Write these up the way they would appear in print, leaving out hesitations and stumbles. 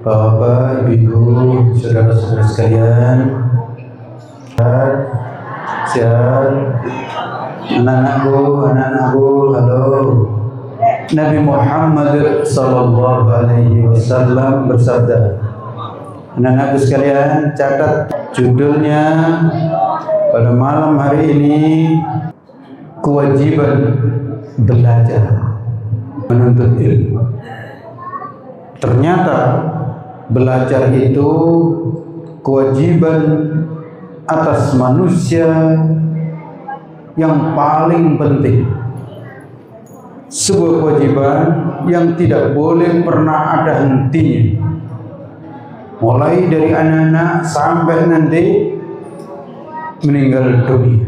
Bapak, Ibu, saudara-saudara sekalian, sehat, anak-anakku, halo. Nabi Muhammad sallallahu alaihi wasallam bersabda, anak-anakku sekalian, catat judulnya pada malam hari ini, kewajiban belajar, menuntut ilmu. Ternyata belajar itu kewajiban atas manusia yang paling penting. Sebuah kewajiban yang tidak boleh pernah ada hentinya. Mulai dari anak-anak sampai nanti meninggal dunia.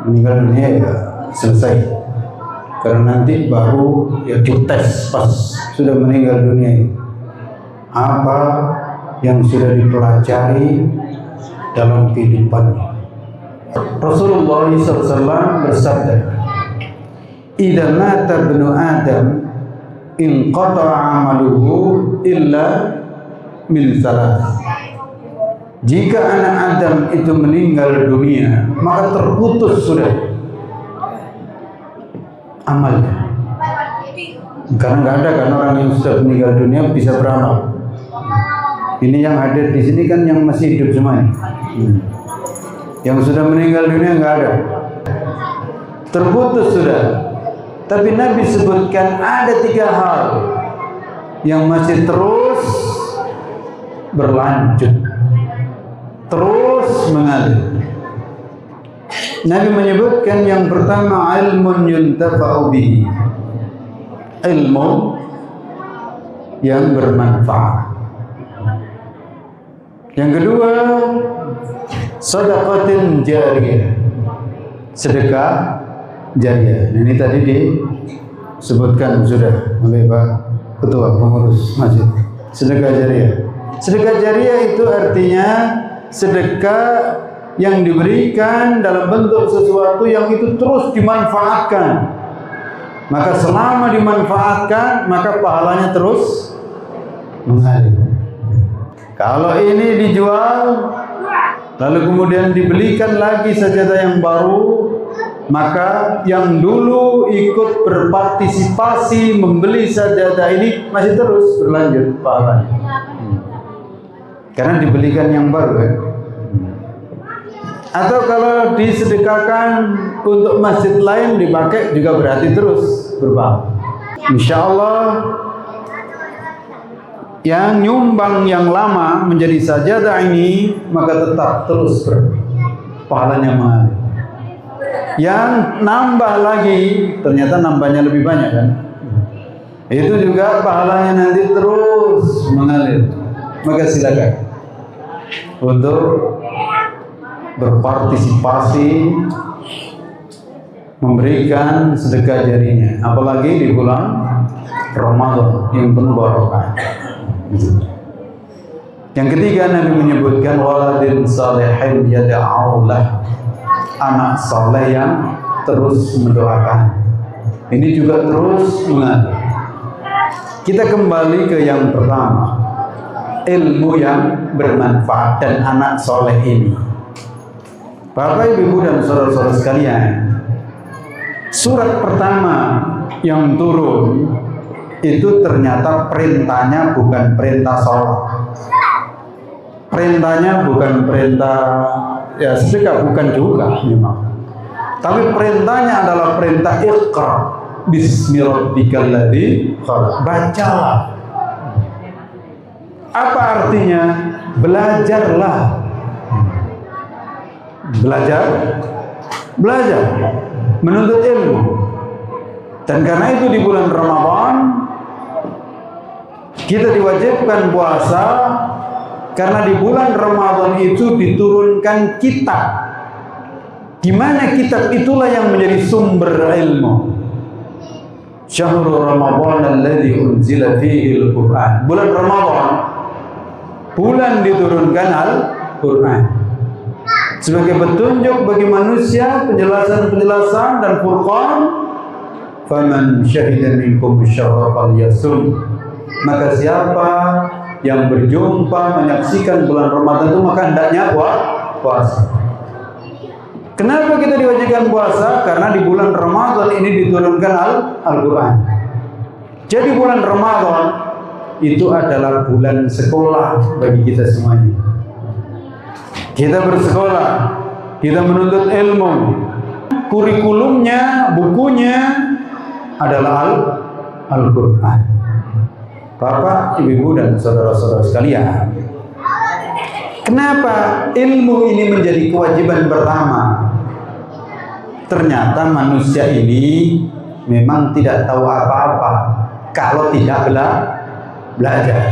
Meninggal dunia ya selesai. Karena nanti baru ya dites pas sudah meninggal dunia. Apa yang sudah dipelajari dalam kehidupannya. Rasulullah SAW bersabda, "Idza mata ibnu Adam inqata'a 'amaluhu illa min salas." Jika anak Adam itu meninggal dunia, maka terputus sudah amalnya. Karena nggak ada kan orang yang sudah meninggal dunia bisa beramal. Ini yang hadir di sini kan yang masih hidup semuanya. Yang sudah meninggal dunia nggak ada. Terputus sudah. Tapi Nabi sebutkan ada 3 hal yang masih terus berlanjut, terus mengalir. Nabi menyebutkan yang pertama, ilmun yuntafa'u bihi, ilmu yang bermanfaat. Yang kedua, sedekatin jariyah, sedekah jariyah. Ini tadi disebutkan sudah oleh Pak Ketua Pengurus Masjid. Sedekah jariyah. Sedekah jariyah itu artinya sedekah yang diberikan dalam bentuk sesuatu yang itu terus dimanfaatkan. Maka selama dimanfaatkan, maka pahalanya terus mengalir. Kalau ini dijual, lalu kemudian dibelikan lagi sajadah yang baru, maka yang dulu ikut berpartisipasi membeli sajadah ini masih terus berlanjut pahalanya. Karena dibelikan yang baru kan. Atau kalau disedekahkan untuk masjid lain dipakai juga berarti terus berpahala. Insya Allah yang nyumbang yang lama menjadi sajadah ini maka tetap terus pahalanya mengalir. Yang nambah lagi ternyata nambahnya lebih banyak kan. Itu juga pahalanya nanti terus mengalir. Maka silakan untuk berpartisipasi memberikan sedekah jarinya, apalagi di bulan Ramadan yang penuh barokah. Yang ketiga, Nabi menyebutkan waladin salihin yad'u lah, anak saleh yang terus mendoakan. Ini juga terus mengalir. Kita kembali ke yang pertama, ilmu yang bermanfaat dan anak soleh ini. Bapak, Ibu, dan saudara-saudara sekalian, surat pertama yang turun itu ternyata perintahnya bukan perintah sholat. Perintahnya bukan perintah ya sedekah, bukan juga memang. Tapi perintahnya adalah perintah iqra bismi rabbikal ladzi khalaq. Bacalah. Apa artinya? Belajarlah. Belajar menuntut ilmu. Dan karena itu di bulan Ramadan kita diwajibkan puasa, karena di bulan Ramadan itu diturunkan kitab, di mana kitab itulah yang menjadi sumber ilmu. Syahrul Ramadan alladzi unzila fihi al-Qur'an. Bulan Ramadan, bulan diturunkan Al-Qur'an sebagai petunjuk bagi manusia, penjelasan-penjelasan dan Furqan. Faman syahida minkum syahra falyasum. Maka siapa yang berjumpa menyaksikan bulan Ramadan itu maka hendaknya puasa. Kenapa kita diwajibkan puasa? Karena di bulan Ramadan ini diturunkan Al-Quran. Jadi bulan Ramadan itu adalah bulan sekolah bagi kita semuanya. Kita bersekolah, kita menuntut ilmu. Kurikulumnya, bukunya adalah Al-Quran. Bapak, ibu-ibu dan saudara-saudara sekalian, kenapa ilmu ini menjadi kewajiban pertama? Ternyata manusia ini memang tidak tahu apa-apa kalau tidak belajar.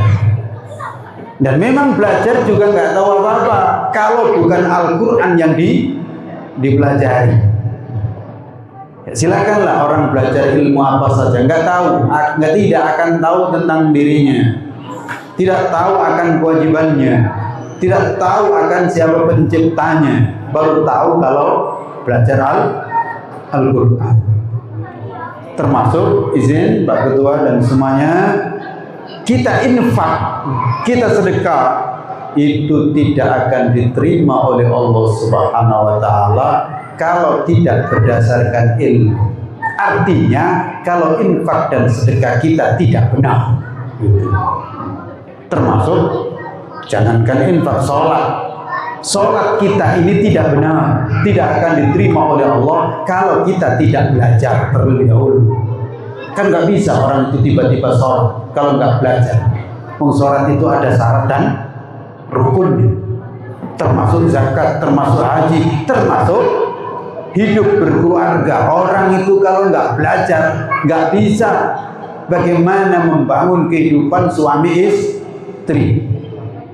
Dan memang belajar juga nggak tahu apa-apa kalau bukan Al-Quran yang dipelajari. Ya, silakanlah orang belajar ilmu apa saja, tidak akan tahu tentang dirinya, tidak tahu akan kewajibannya, tidak tahu akan siapa penciptanya, baru tahu kalau belajar Al-Quran. Termasuk izin Pak Ketua dan semuanya, kita infak, kita sedekah itu tidak akan diterima oleh Allah Subhanahu wa taala kalau tidak berdasarkan ilmu. Artinya kalau infak dan sedekah kita tidak benar, gitu. Termasuk jangankan infak, sholat kita ini tidak benar, tidak akan diterima oleh Allah kalau kita tidak belajar terlebih dahulu. Kan nggak bisa orang itu tiba-tiba sholat kalau nggak belajar. Sholat itu ada syarat dan rukunnya, termasuk zakat, termasuk haji, termasuk hidup berkeluarga. Orang itu kalau nggak belajar nggak bisa bagaimana membangun kehidupan suami istri.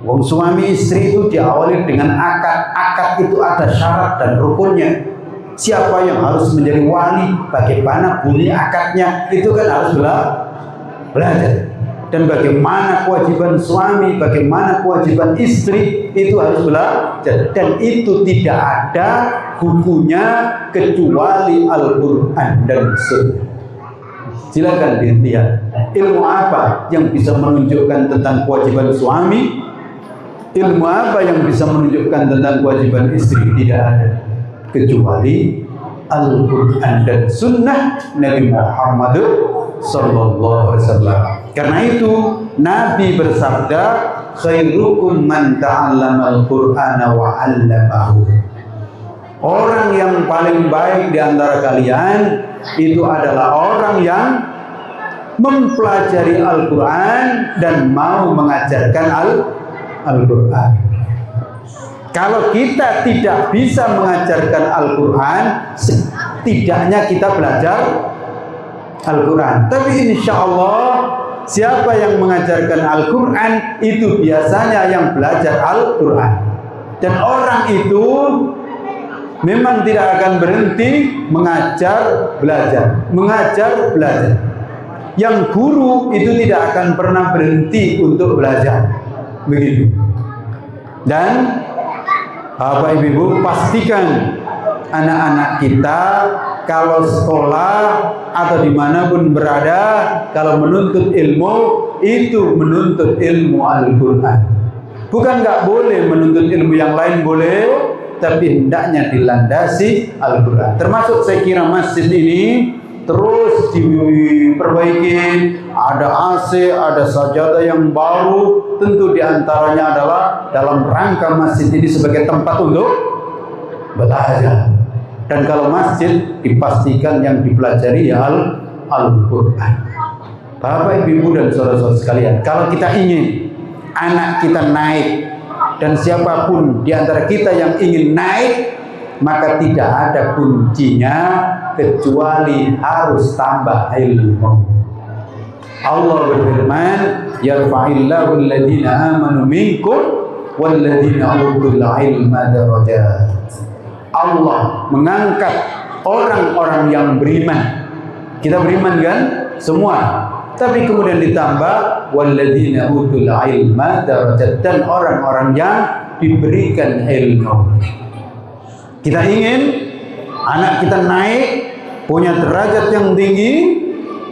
Wong suami istri itu diawali dengan akad. Akad itu ada syarat dan rukunnya. Siapa yang harus menjadi wali, bagaimana bunyi akadnya, itu kan harus belajar. Dan bagaimana kewajiban suami, bagaimana kewajiban istri, itu harus belajar. Dan itu tidak ada bukunya kecuali Al-Quran dan Sunnah. Silakan dilihat ilmu apa yang bisa menunjukkan tentang kewajiban suami, ilmu apa yang bisa menunjukkan tentang kewajiban istri. Tidak ada kecuali Al-Quran dan Sunnah Nabi Muhammad sallallahu alaihi wasallam. Karena itu Nabi bersabda, khairukum man ta'allama al-Qur'ana wa 'allamahu. Orang yang paling baik di antara kalian itu adalah orang yang mempelajari Al-Quran dan mau mengajarkan Al-Quran. Kalau kita tidak bisa mengajarkan Al-Quran, setidaknya kita belajar Al-Quran. Tapi insya Allah siapa yang mengajarkan Al-Quran itu biasanya yang belajar Al-Quran. Dan orang itu memang tidak akan berhenti mengajar belajar, mengajar belajar. Yang guru itu tidak akan pernah berhenti untuk belajar. Begitu. Dan Bapak Ibu pastikan anak-anak kita kalau sekolah atau dimanapun berada, kalau menuntut ilmu itu menuntut ilmu Al-Quran. Bukan nggak boleh menuntut ilmu yang lain, boleh, tapi hendaknya dilandasi Al-Quran. Termasuk saya kira masjid ini terus diperbaiki, ada AC, ada sajadah yang baru. Tentu diantaranya adalah dalam rangka masjid ini sebagai tempat untuk belajar. Dan kalau masjid dipastikan yang dipelajari ya Al-Quran. Bapak, Ibu dan saudara-saudara sekalian, kalau kita ingin anak kita naik, dan siapapun di antara kita yang ingin naik, maka tidak ada kuncinya kecuali harus tambah ilmu. Allah berfirman, yarfa'illahu alladhina amanu minkum walladhina utul ilma darajat. Allah mengangkat orang-orang yang beriman. Kita beriman kan? Semua. Tapi kemudian ditambah walladzina utul ilma darajat, dan orang-orang yang diberikan ilmu. Kita ingin anak kita naik, punya derajat yang tinggi,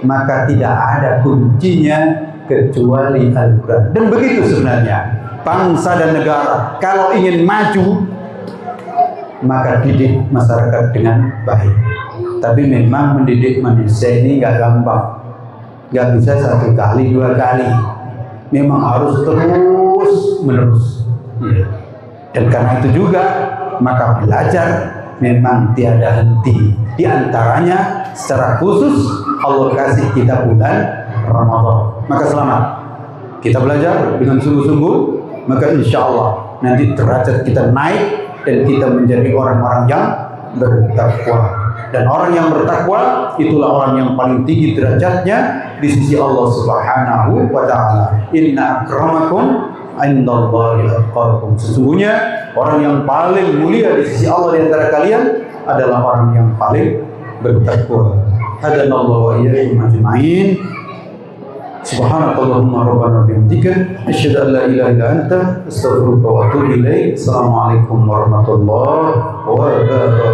maka tidak ada kuncinya kecuali Al-Quran. Dan begitu sebenarnya bangsa dan negara kalau ingin maju, maka didik masyarakat dengan baik. Tapi memang mendidik manusia ini nggak gampang, nggak bisa 1 kali 2 kali, memang harus terus menerus. Dan karena itu juga maka belajar memang tiada henti. Di antaranya secara khusus Allah kasih kita bulan Ramadan. Maka selamat kita belajar dengan sungguh-sungguh, maka insya Allah nanti derajat kita naik dan kita menjadi orang-orang yang bertakwa. Dan orang yang bertakwa itulah orang yang paling tinggi derajatnya di sisi Allah Subhanahu wa taala. Inna akramakum indallahi atqakum. Sesungguhnya orang yang paling mulia di sisi Allah di antara kalian adalah orang yang paling bertakwa. Hadanallahu wa iyyakum ajma'in. Subhanakallahumma rabbana bihamdika asyhadu an la ilaha illa anta astaghfiruka wa atubu ilaik. Assalamualaikum warahmatullahi wabarakatuh.